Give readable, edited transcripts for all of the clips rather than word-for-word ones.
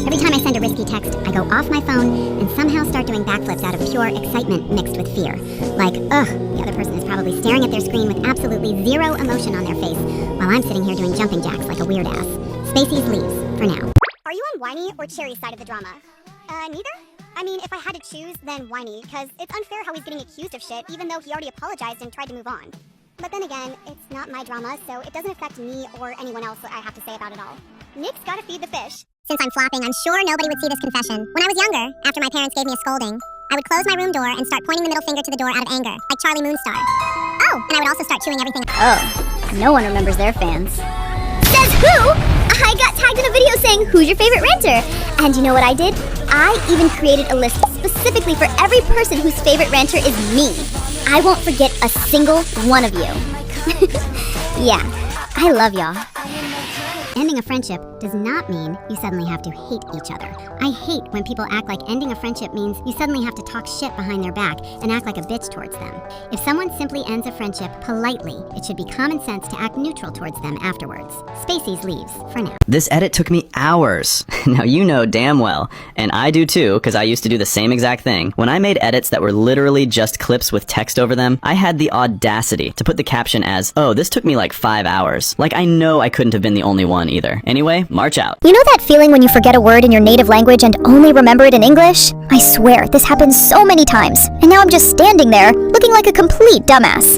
Every time I send a risky text, I go off my phone and somehow start doing backflips out of pure excitement mixed with fear. Like, ugh, the other person is probably staring at their screen with absolutely zero emotion on their face, while I'm sitting here doing jumping jacks like a weird ass. Spacey's leaves, for now. Are you on Whiny or Cherry's side of the drama? Neither? I mean, if I had to choose, then Whiny, because it's unfair how he's getting accused of shit, even though he already apologized and tried to move on. But then again, it's not my drama, so it doesn't affect me or anyone else that I have to say about it all. Nick's gotta feed the fish. Since I'm flopping, I'm sure nobody would see this confession. When I was younger, after my parents gave me a scolding, I would close my room door and start pointing the middle finger to the door out of anger, like Charlie Moonstar. Oh, and I would also start chewing everything. Oh, no one remembers their fans. Says who? I got tagged in a video saying, who's your favorite ranter? And you know what I did? I even created a list specifically for every person whose favorite ranter is me. I won't forget a single one of you. Yeah, I love y'all. Ending a friendship does not mean you suddenly have to hate each other. I hate when people act like ending a friendship means you suddenly have to talk shit behind their back and act like a bitch towards them. If someone simply ends a friendship politely, it should be common sense to act neutral towards them afterwards. Spacey's leaves, for now. This edit took me hours. Now you know damn well, and I do too, because I used to do the same exact thing. When I made edits that were literally just clips with text over them, I had the audacity to put the caption as, oh, this took me like 5 hours. Like I know I couldn't have been the only one either. Anyway, march out. You know that feeling when you forget a word in your native language and only remember it in English? I swear, this happens so many times, and now I'm just standing there, looking like a complete dumbass.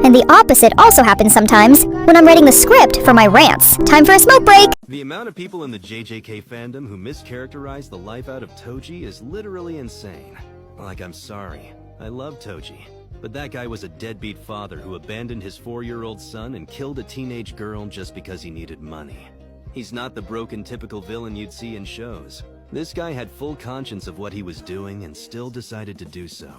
And the opposite also happens sometimes, when I'm writing the script for my rants. Time for a smoke break! The amount of people in the JJK fandom who mischaracterize the life out of Toji is literally insane. Like, I'm sorry. I love Toji. But that guy was a deadbeat father who abandoned his 4-year-old son and killed a teenage girl just because he needed money. He's not the broken typical villain you'd see in shows. This guy had full conscience of what he was doing and still decided to do so.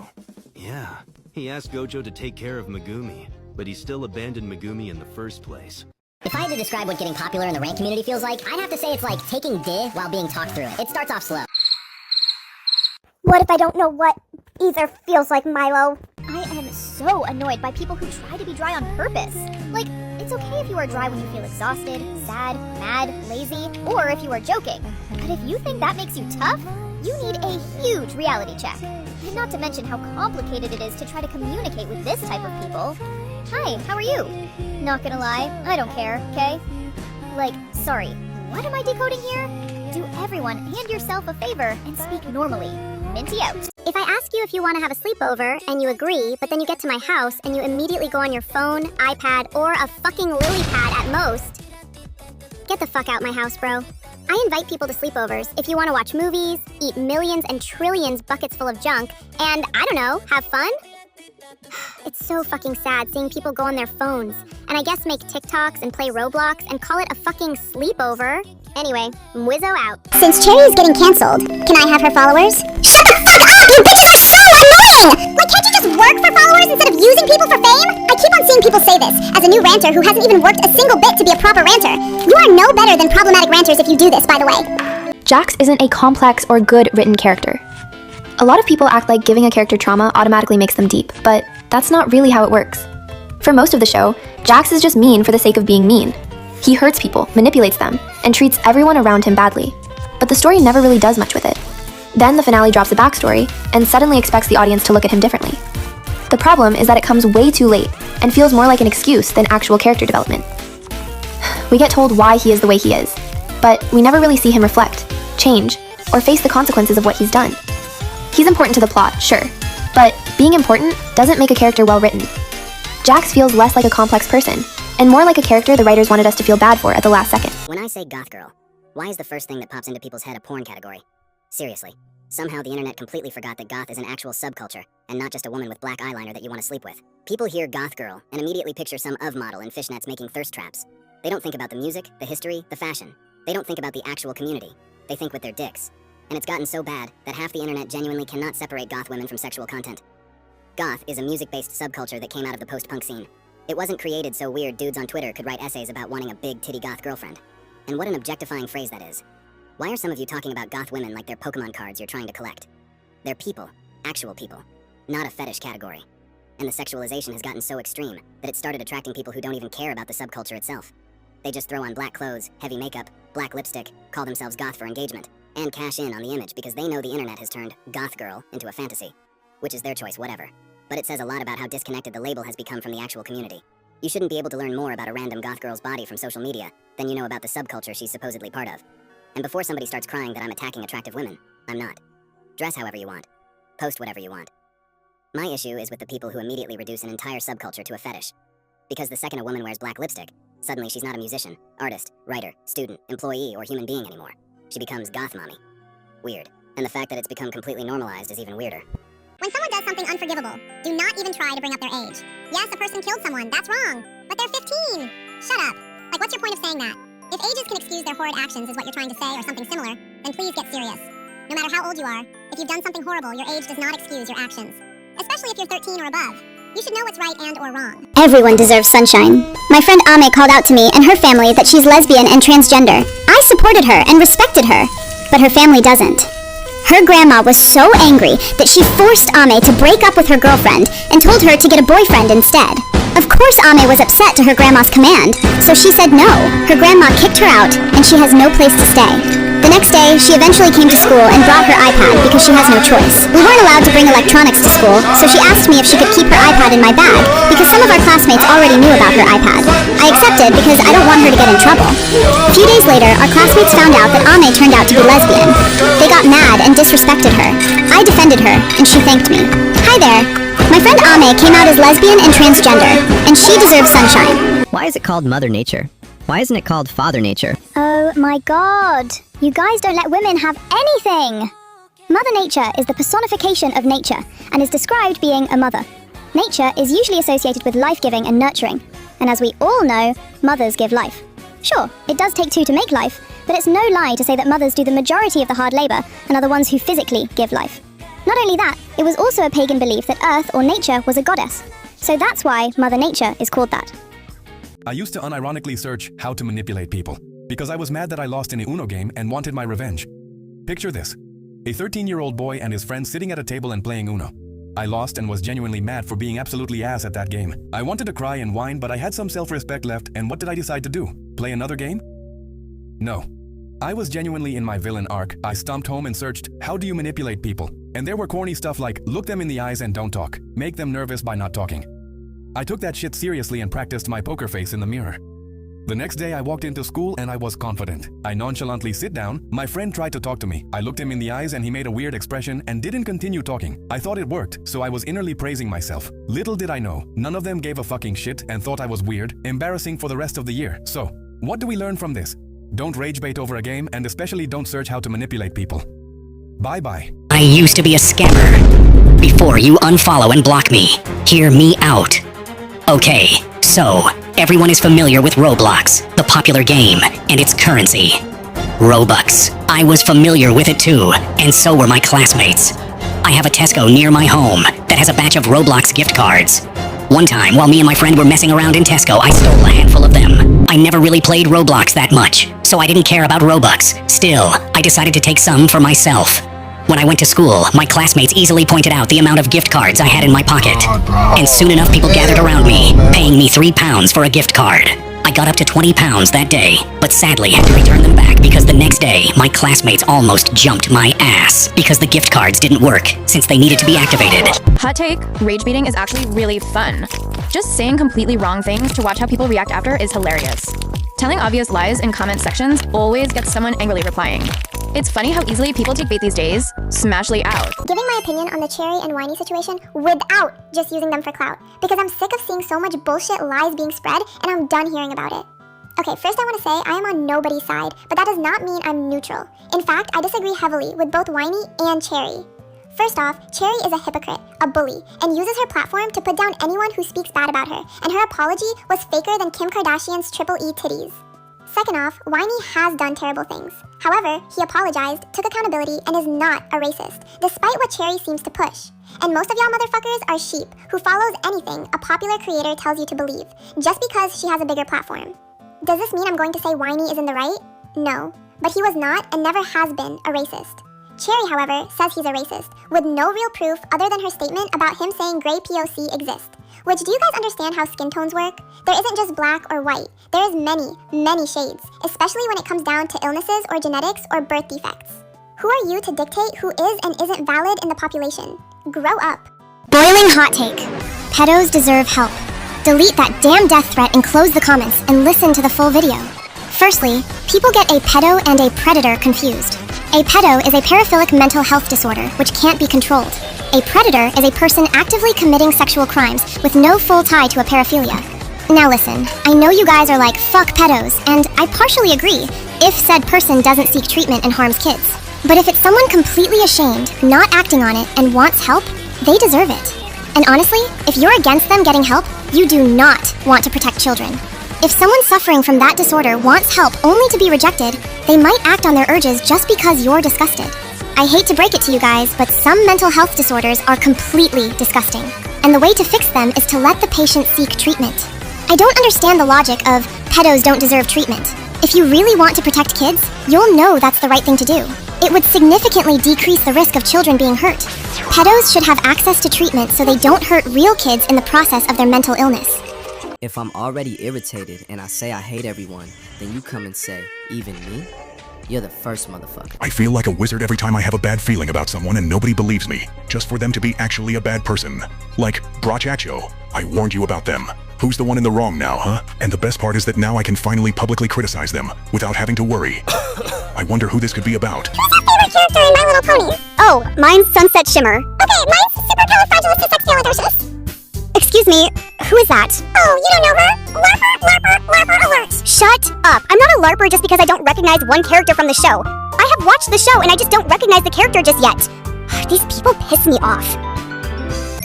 Yeah, he asked Gojo to take care of Megumi, but he still abandoned Megumi in the first place. If I had to describe what getting popular in the Rant community feels like, I'd have to say it's like taking D while being talked through it. It starts off slow. What if I don't know what either feels like, Milo? I am so annoyed by people who try to be dry on purpose. Like, it's okay if you are dry when you feel exhausted, sad, mad, lazy, or if you are joking. But if you think that makes you tough, you need a huge reality check. And not to mention how complicated it is to try to communicate with this type of people. Hi, how are you? Not gonna lie, I don't care, okay? Like, sorry, what am I decoding here? Do everyone and yourself a favor and speak normally. Minty out. If I ask you if you want to have a sleepover, and you agree, but then you get to my house and you immediately go on your phone, iPad, or a fucking lily pad at most, get the fuck out my house, bro. I invite people to sleepovers if you want to watch movies, eat millions and trillions buckets full of junk, and, I don't know, have fun? It's so fucking sad seeing people go on their phones, and I guess make TikToks and play Roblox and call it a fucking sleepover. Anyway, Mwizzo out. Since Cherry is getting canceled, can I have her followers? Shut the fuck up! You bitches are so annoying! Like, can't you just work for followers instead of using people for fame? I keep on seeing people say this, as a new ranter who hasn't even worked a single bit to be a proper ranter. You are no better than problematic ranters if you do this, by the way. Jax isn't a complex or good written character. A lot of people act like giving a character trauma automatically makes them deep, but that's not really how it works. For most of the show, Jax is just mean for the sake of being mean. He hurts people, manipulates them, and treats everyone around him badly. But the story never really does much with it. Then the finale drops a backstory, and suddenly expects the audience to look at him differently. The problem is that it comes way too late, and feels more like an excuse than actual character development. We get told why he is the way he is, but we never really see him reflect, change, or face the consequences of what he's done. He's important to the plot, sure, but being important doesn't make a character well written. Jax feels less like a complex person, and more like a character the writers wanted us to feel bad for at the last second. When I say goth girl, why is the first thing that pops into people's head a porn category? Seriously, somehow the internet completely forgot that goth is an actual subculture, and not just a woman with black eyeliner that you want to sleep with. People hear goth girl and immediately picture some model in fishnets making thirst traps. They don't think about the music, the history, the fashion. They don't think about the actual community. They think with their dicks. And it's gotten so bad that half the internet genuinely cannot separate goth women from sexual content. Goth is a music-based subculture that came out of the post-punk scene. It wasn't created so weird dudes on Twitter could write essays about wanting a big titty goth girlfriend. And what an objectifying phrase that is. Why are some of you talking about goth women like they're Pokemon cards you're trying to collect? They're people, actual people, not a fetish category. And the sexualization has gotten so extreme that it started attracting people who don't even care about the subculture itself. They just throw on black clothes, heavy makeup, black lipstick, call themselves goth for engagement. and cash in on the image because they know the internet has turned goth girl into a fantasy. Which is their choice, whatever. But it says a lot about how disconnected the label has become from the actual community. You shouldn't be able to learn more about a random goth girl's body from social media than you know about the subculture she's supposedly part of. And before somebody starts crying that I'm attacking attractive women, I'm not. Dress however you want. Post whatever you want. My issue is with the people who immediately reduce an entire subculture to a fetish. Because the second a woman wears black lipstick, suddenly she's not a musician, artist, writer, student, employee, or human being anymore. She becomes goth mommy. Weird. And the fact that it's become completely normalized is even weirder. When someone does something unforgivable, do not even try to bring up their age. Yes, a person killed someone, that's wrong. But they're 15. Shut up. Like, what's your point of saying that? If ages can excuse their horrid actions is what you're trying to say, or something similar, then please get serious. No matter how old you are, if you've done something horrible, your age does not excuse your actions. Especially if you're 13 or above. You should know what's right and or wrong. Everyone deserves sunshine. My friend Ame called out to me and her family that she's lesbian and transgender. I supported her and respected her, but her family doesn't. Her grandma was so angry that she forced Ame to break up with her girlfriend and told her to get a boyfriend instead. Of course Ame was upset to her grandma's command, so she said no. Her grandma kicked her out and she has no place to stay. The next day, she eventually came to school and brought her iPad because she has no choice. We weren't allowed to bring electronics to school, so she asked me if she could keep her iPad in my bag because some of our classmates already knew about her iPad. I accepted because I don't want her to get in trouble. A few days later, our classmates found out that Ame turned out to be lesbian. They got mad and disrespected her. I defended her, and she thanked me. Hi there. My friend Ame came out as lesbian and transgender, and she deserves sunshine. Why is it called Mother Nature? Why isn't it called Father Nature? Oh my god. You guys don't let women have anything! Mother Nature is the personification of nature and is described being a mother. Nature is usually associated with life-giving and nurturing, and as we all know, mothers give life. Sure, it does take two to make life, but it's no lie to say that mothers do the majority of the hard labor and are the ones who physically give life. Not only that, it was also a pagan belief that Earth or nature was a goddess. So that's why Mother Nature is called that. I used to unironically search how to manipulate people, because I was mad that I lost in the Uno game and wanted my revenge. Picture this. A 13-year-old boy and his friends sitting at a table and playing Uno. I lost and was genuinely mad for being absolutely ass at that game. I wanted to cry and whine, but I had some self-respect left, and what did I decide to do? Play another game? No. I was genuinely in my villain arc. I stomped home and searched, how do you manipulate people? And there were corny stuff like, look them in the eyes and don't talk. Make them nervous by not talking. I took that shit seriously and practiced my poker face in the mirror. The next day I walked into school and I was confident. I nonchalantly sit down. My friend tried to talk to me. I looked him in the eyes and he made a weird expression and didn't continue talking. I thought it worked, so I was innerly praising myself. Little did I know, none of them gave a fucking shit and thought I was weird, embarrassing for the rest of the year. So, what do we learn from this? Don't rage bait over a game, and especially don't search how to manipulate people. Bye-bye. I used to be a scammer. Before you unfollow and block me, hear me out. Okay, so, everyone is familiar with Roblox, the popular game, and its currency. Robux. I was familiar with it too, and so were my classmates. I have a Tesco near my home that has a batch of Roblox gift cards. One time, while me and my friend were messing around in Tesco, I stole a handful of them. I never really played Roblox that much, so I didn't care about Robux. Still, I decided to take some for myself. When I went to school, my classmates easily pointed out the amount of gift cards I had in my pocket. And soon enough people gathered around me, paying me £3 for a gift card. I got up to £20 that day, but sadly had to return them back because the next day, my classmates almost jumped my ass because the gift cards didn't work since they needed to be activated. Hot take, rage baiting is actually really fun. Just saying completely wrong things to watch how people react after is hilarious. Telling obvious lies in comment sections always gets someone angrily replying. It's funny how easily people take bait these days. Smashly out. Giving my opinion on the Cherry and Whiny situation without just using them for clout, because I'm sick of seeing so much bullshit lies being spread and I'm done hearing about it. Okay, first I want to say I am on nobody's side, but that does not mean I'm neutral. In fact, I disagree heavily with both Whiny and Cherry. First off, Cherry is a hypocrite, a bully, and uses her platform to put down anyone who speaks bad about her, and her apology was faker than Kim Kardashian's triple E titties. Second off, Whiny has done terrible things. However, he apologized, took accountability, and is not a racist, despite what Cherry seems to push. And most of y'all motherfuckers are sheep who follows anything a popular creator tells you to believe, just because she has a bigger platform. Does this mean I'm going to say Whiny is in the right? No, but he was not and never has been a racist. Cherry, however, says he's a racist, with no real proof other than her statement about him saying gray POC exists. Which, do you guys understand how skin tones work? There isn't just black or white. There is many, many shades, especially when it comes down to illnesses or genetics or birth defects. Who are you to dictate who is and isn't valid in the population? Grow up. Boiling hot take. Pedos deserve help. Delete that damn death threat and close the comments and listen to the full video. Firstly, people get a pedo and a predator confused. A pedo is a paraphilic mental health disorder which can't be controlled. A predator is a person actively committing sexual crimes with no full tie to a paraphilia. Now listen, I know you guys are like, fuck pedos, and I partially agree if said person doesn't seek treatment and harms kids. But if it's someone completely ashamed, not acting on it, and wants help, they deserve it. And honestly, if you're against them getting help, you do not want to protect children. If someone suffering from that disorder wants help only to be rejected, they might act on their urges just because you're disgusted. I hate to break it to you guys, but some mental health disorders are completely disgusting. And the way to fix them is to let the patient seek treatment. I don't understand the logic of pedos don't deserve treatment. If you really want to protect kids, you'll know that's the right thing to do. It would significantly decrease the risk of children being hurt. Pedos should have access to treatment so they don't hurt real kids in the process of their mental illness. If I'm already irritated and I say I hate everyone, then you come and say, even me? You're the first motherfucker. I feel like a wizard every time I have a bad feeling about someone and nobody believes me, just for them to be actually a bad person. Like, Brachacho, I warned you about them. Who's the one in the wrong now, huh? And the best part is that now I can finally publicly criticize them, without having to worry. I wonder who this could be about. Who's your favorite character in My Little Pony? Oh, mine's Sunset Shimmer. Okay, mine's Supercalifragilisticexpialidocious. Excuse me, who is that? Oh, you don't know her? LARPer alert. Shut up! I'm not a LARPer just because I don't recognize one character from the show. I have watched the show and I just don't recognize the character just yet. These people piss me off.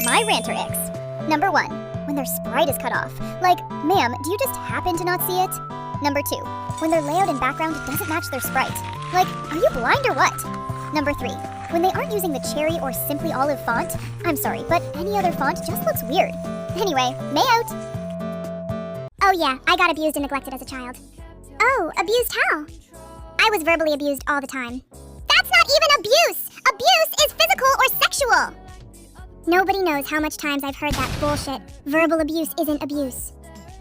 My ranter icks. Number 1, when their sprite is cut off. Like, ma'am, do you just happen to not see it? Number 2, when their layout and background doesn't match their sprite. Like, are you blind or what? Number 3, when they aren't using the cherry or simply olive font. I'm sorry, but any other font just looks weird. Anyway, May out. Oh yeah, I got abused and neglected as a child. Oh, abused how? I was verbally abused all the time. That's not even abuse! Abuse is physical or sexual! Nobody knows how much times I've heard that bullshit. Verbal abuse isn't abuse.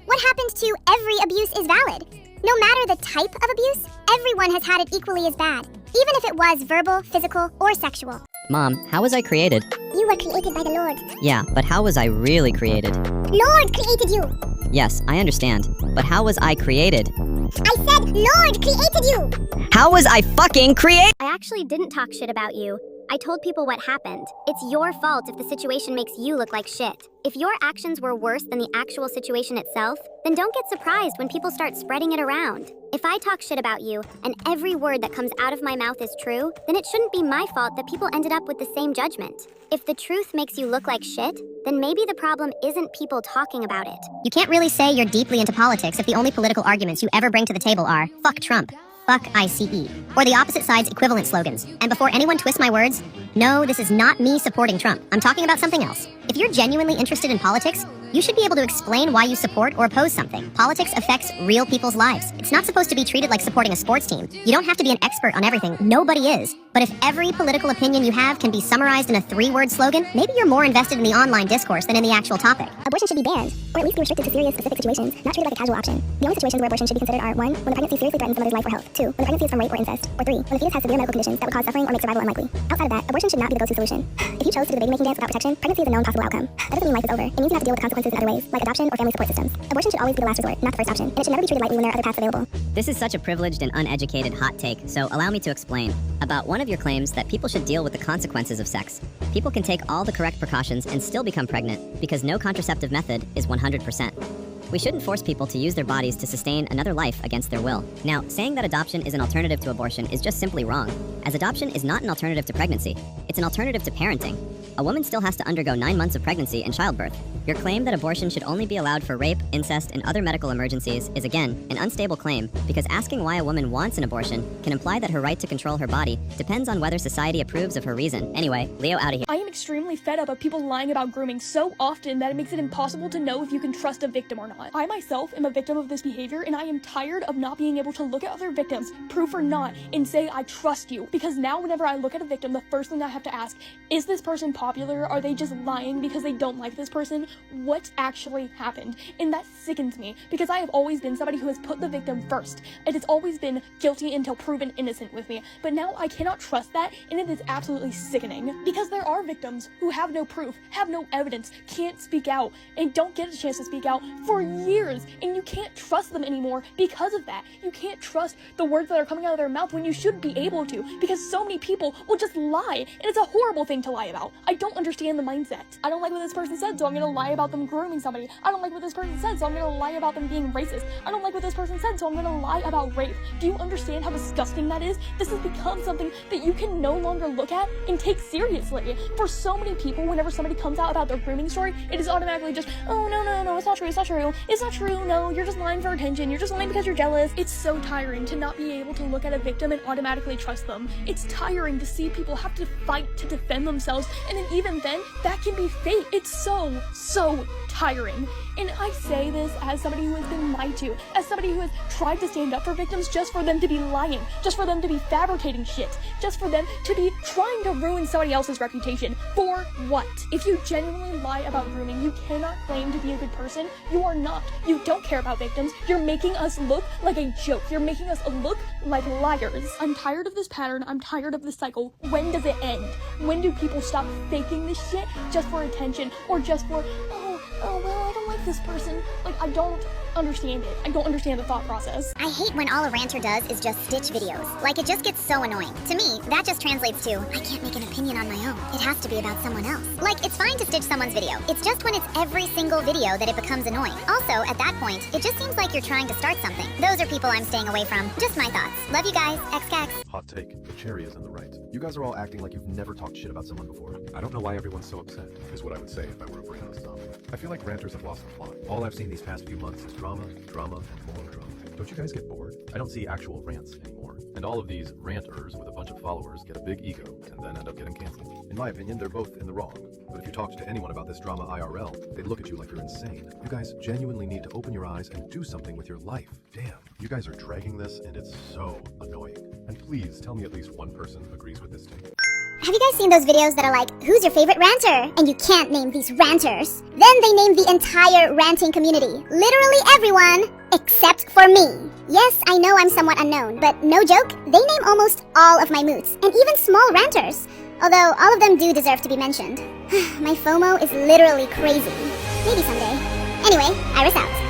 What happens to every abuse is valid. No matter the type of abuse, everyone has had it equally as bad, even if it was verbal, physical, or sexual. Mom, how was I created? You were created by the Lord. Yeah, but how was I really created? Lord created you! Yes, I understand. But how was I created? I said Lord created you! How was I fucking created? I actually didn't talk shit about you. I told people what happened. It's your fault if the situation makes you look like shit. If your actions were worse than the actual situation itself, then don't get surprised when people start spreading it around. If I talk shit about you, and every word that comes out of my mouth is true, then it shouldn't be my fault that people ended up with the same judgment. If the truth makes you look like shit, then maybe the problem isn't people talking about it. You can't really say you're deeply into politics if the only political arguments you ever bring to the table are, fuck Trump, fuck ICE, or the opposite side's equivalent slogans. And before anyone twists my words, no, this is not me supporting Trump. I'm talking about something else. If you're genuinely interested in politics, you should be able to explain why you support or oppose something. Politics affects real people's lives. It's not supposed to be treated like supporting a sports team. You don't have to be an expert on everything. Nobody is. But if every political opinion you have can be summarized in a 3-word slogan, maybe you're more invested in the online discourse than in the actual topic. Abortion should be banned, or at least be restricted to serious specific situations, not treated like a casual option. The only situations where abortion should be considered are 1, when the pregnancy seriously threatens the mother's life or health, 2, when the pregnancy is from rape or incest, or 3, when the fetus has severe medical conditions that would cause suffering or make survival unlikely. Outside of that, abortion should not be the go-to solution. If you chose to do the baby-making dance without protection, pregnancy is a known possible outcome. That doesn't mean life is over. It means you have to deal with the consequences in other ways, like adoption or family support systems. Abortion should always be the last resort, not the first option, and it should never be treated lightly when there are other paths available. This is such a privileged and uneducated hot take, so allow me to explain. About one of your claims that people should deal with the consequences of sex. People can take all the correct precautions and still become pregnant because no contraceptive method is 100%. We shouldn't force people to use their bodies to sustain another life against their will. Now, saying that adoption is an alternative to abortion is just simply wrong, as adoption is not an alternative to pregnancy. It's an alternative to parenting. A woman still has to undergo 9 months of pregnancy and childbirth. Your claim that abortion should only be allowed for rape, incest, and other medical emergencies is again an unstable claim because asking why a woman wants an abortion can imply that her right to control her body depends on whether society approves of her reason. Anyway, Leo out of here. I am extremely fed up of people lying about grooming so often that it makes it impossible to know if you can trust a victim or not. I myself am a victim of this behavior, and I am tired of not being able to look at other victims, proof or not, and say I trust you. Because now whenever I look at a victim, the first thing I have to ask, is this person possible? popular? Are they just lying because they don't like this person? What actually happened? And that sickens me, because I have always been somebody who has put the victim first. It has always been guilty until proven innocent with me, but now I cannot trust that, and it is absolutely sickening. Because there are victims who have no proof, have no evidence, can't speak out, and don't get a chance to speak out for years, and you can't trust them anymore because of that. You can't trust the words that are coming out of their mouth when you should be able to, because so many people will just lie, and it's a horrible thing to lie about. I don't understand the mindset. I don't like what this person said, so I'm gonna lie about them grooming somebody. I don't like what this person said, so I'm gonna lie about them being racist. I don't like what this person said, so I'm gonna lie about rape. Do you understand how disgusting that is? This has become something that you can no longer look at and take seriously. For so many people, whenever somebody comes out about their grooming story, it is automatically just, oh, no, it's not true, it's not true, no, you're just lying for attention, you're just lying because you're jealous. It's so tiring to not be able to look at a victim and automatically trust them. It's tiring to see people have to fight to defend themselves, and then even then, that can be fake. It's so tiring. And I say this as somebody who has been lied to, as somebody who has tried to stand up for victims just for them to be lying, just for them to be fabricating shit, just for them to be trying to ruin somebody else's reputation. For what? If you genuinely lie about grooming, you cannot claim to be a good person. You are not. You don't care about victims. You're making us look like a joke. You're making us look like liars. I'm tired of this pattern. I'm tired of this cycle. When does it end? When do people stop faking this shit just for attention, or just for, oh, well, I don't like this person. Like, I don't understand it. I don't understand the thought process. I hate when all a ranter does is just stitch videos. Like, it just gets so annoying. To me, that just translates to, I can't make an opinion on my own. It has to be about someone else. Like, it's fine to stitch someone's video. It's just when it's every single video that it becomes annoying. Also, at that point, it just seems like you're trying to start something. Those are people I'm staying away from. Just my thoughts. Love you guys. XCAX. Hot take. The cherry is in the right. You guys are all acting like you've never talked shit about someone before. I don't know why everyone's so upset, is what I would say if I were a brain on a zombie. I feel like ranters have lost the plot. All I've seen these past few months is drama, and more drama. Don't you guys get bored? I don't see actual rants anymore. And all of these ranters with a bunch of followers get a big ego and then end up getting canceled. In my opinion, they're both in the wrong. But if you talked to anyone about this drama IRL, they'd look at you like you're insane. You guys genuinely need to open your eyes and do something with your life. Damn, you guys are dragging this and it's so annoying. And please tell me at least one person agrees with this take. Have you guys seen those videos that are like, who's your favorite ranter? And you can't name these ranters. Then they name the entire ranting community. Literally everyone, except for me. Yes, I know I'm somewhat unknown, but no joke, they name almost all of my moods, and even small ranters. Although all of them do deserve to be mentioned. My FOMO is literally crazy. Maybe someday. Anyway, Iris out.